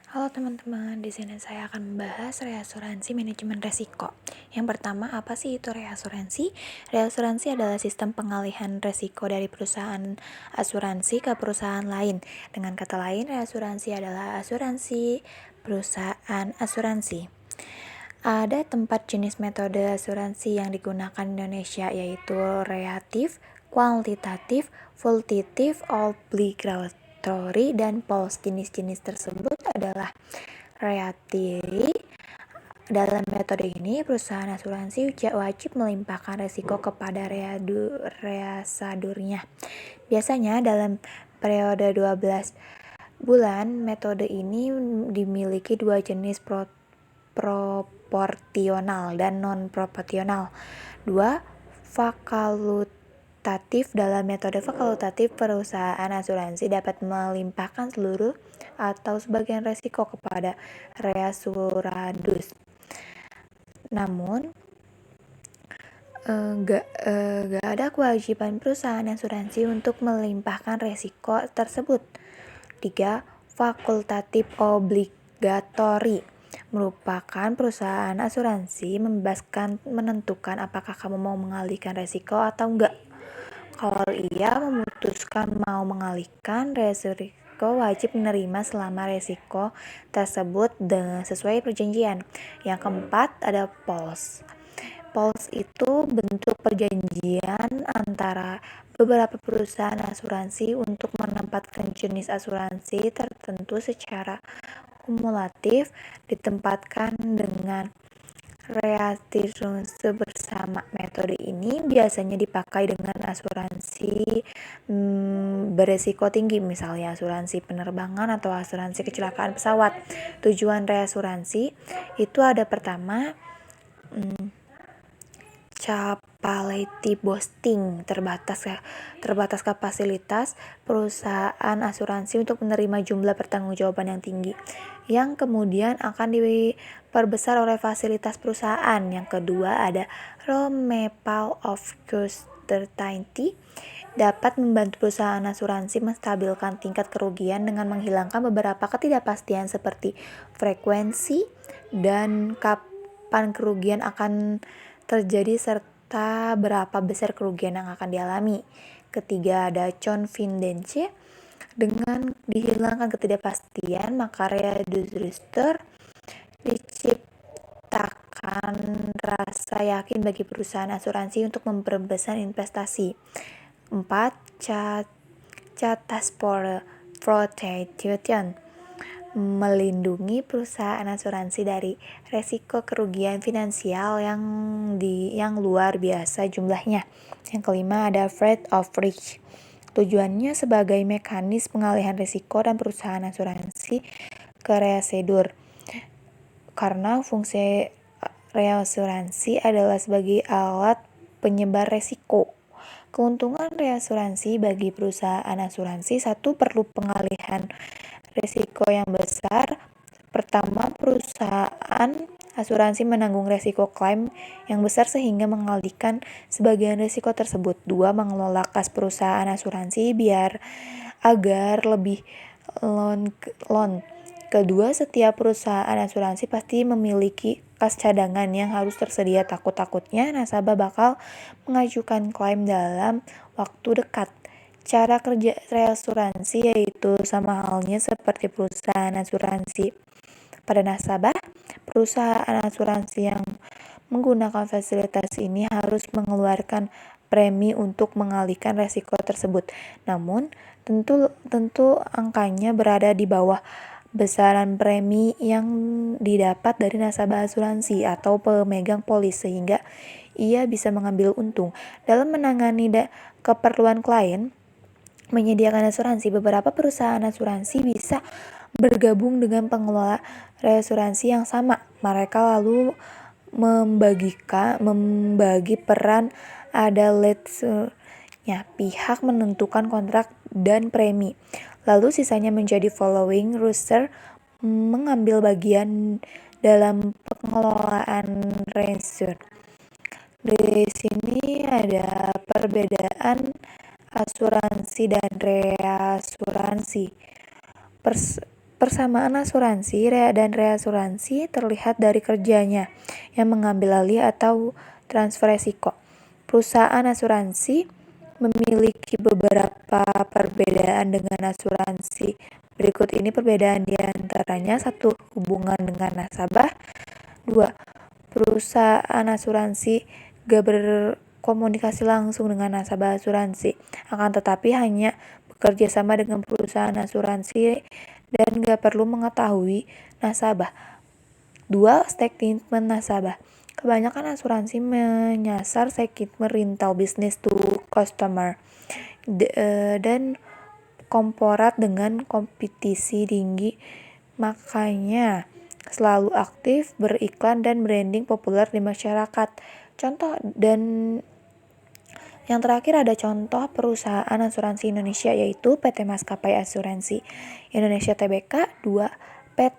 Halo teman-teman, di sini saya akan membahas reasuransi manajemen resiko. Yang pertama, apa sih itu reasuransi? Reasuransi adalah sistem pengalihan resiko dari perusahaan asuransi ke perusahaan lain. Dengan kata lain, reasuransi adalah asuransi perusahaan asuransi. Ada 4 jenis metode asuransi yang digunakan di Indonesia, yaitu reaktif, kuantitatif, fakultatif, obligatory, dan polis. Jenis-jenis tersebut adalah reaktif. Dalam metode ini, perusahaan asuransi wajib melimpahkan risiko kepada reasadurnya. Biasanya dalam periode 12 bulan, metode ini dimiliki dua jenis proporsional dan non-proporsional. 2. Fakultatif. Dalam metode fakultatif, perusahaan asuransi dapat melimpahkan seluruh atau sebagian risiko kepada reasuradus. Namun, gak ada kewajiban perusahaan asuransi untuk melimpahkan risiko tersebut. 3. Fakultatif obligatori merupakan perusahaan asuransi membebaskan menentukan apakah kamu mau mengalihkan risiko atau enggak. Kalau ia memutuskan mau mengalihkan risiko, wajib menerima selama risiko tersebut sesuai perjanjian. Yang keempat, ada polis. Polis itu bentuk perjanjian antara beberapa perusahaan asuransi untuk menempatkan jenis asuransi tertentu secara kumulatif ditempatkan dengan reaktif bersama. Metode ini biasanya dipakai dengan asuransi beresiko tinggi, misalnya asuransi penerbangan atau asuransi kecelakaan pesawat. Tujuan reasuransi itu ada pertama, capability boosting, terbatas kapasitas perusahaan asuransi untuk menerima jumlah pertanggungjawaban yang tinggi, yang kemudian akan diperbesar oleh fasilitas perusahaan. Yang kedua ada removal of uncertainty, dapat membantu perusahaan asuransi menstabilkan tingkat kerugian dengan menghilangkan beberapa ketidakpastian seperti frekuensi dan kapan kerugian akan terjadi serta berapa besar kerugian yang akan dialami. Ketiga ada confidence, dengan dihilangkan ketidakpastian maka reducer diciptakan rasa yakin bagi perusahaan asuransi untuk memperbesar investasi. 4. Catas protection, melindungi perusahaan asuransi dari resiko kerugian finansial yang luar biasa jumlahnya. Yang kelima ada threat of risk. Tujuannya sebagai mekanisme pengalihan risiko dan perusahaan asuransi ke reasadur. Karena fungsi reasuransi adalah sebagai alat penyebar risiko. Keuntungan reasuransi bagi perusahaan asuransi: 1. Perlu pengalihan risiko yang besar. Pertama, perusahaan asuransi menanggung risiko klaim yang besar sehingga mengalihkan sebagian risiko tersebut. 2. Mengelola kas perusahaan asuransi agar lebih loan. Kedua, setiap perusahaan asuransi pasti memiliki kas cadangan yang harus tersedia, takut-takutnya nasabah bakal mengajukan klaim dalam waktu dekat. Cara kerja reasuransi yaitu sama halnya seperti perusahaan asuransi pada nasabah. Perusahaan asuransi yang menggunakan fasilitas ini harus mengeluarkan premi untuk mengalihkan risiko tersebut. Namun, tentu angkanya berada di bawah besaran premi yang didapat dari nasabah asuransi atau pemegang polis, sehingga ia bisa mengambil untung. Dalam menangani keperluan klien menyediakan asuransi, beberapa perusahaan asuransi bisa bergabung dengan pengelola reasuransi yang sama. Mereka lalu membagi peran. Ada leads-nya, pihak menentukan kontrak dan premi, lalu sisanya menjadi following user mengambil bagian dalam pengelolaan reassure. Di sini ada perbedaan asuransi dan reasuransi. Persamaan asuransi dan reasuransi terlihat dari kerjanya yang mengambil alih atau transfer resiko. Perusahaan asuransi memiliki beberapa perbedaan dengan asuransi. Berikut ini perbedaan di antaranya: 1. Hubungan dengan nasabah. 2. Perusahaan asuransi gak berkomunikasi langsung dengan nasabah asuransi, akan tetapi hanya bekerja sama dengan perusahaan asuransi dan gak perlu mengetahui nasabah. 2. Statement nasabah. Kebanyakan asuransi menyasar segmen retail business to customer dan korporat dengan kompetisi tinggi, makanya selalu aktif beriklan dan branding populer di masyarakat. Contoh dan yang terakhir ada contoh perusahaan asuransi Indonesia, yaitu PT Maskapai Asuransi Indonesia Tbk. 2. PT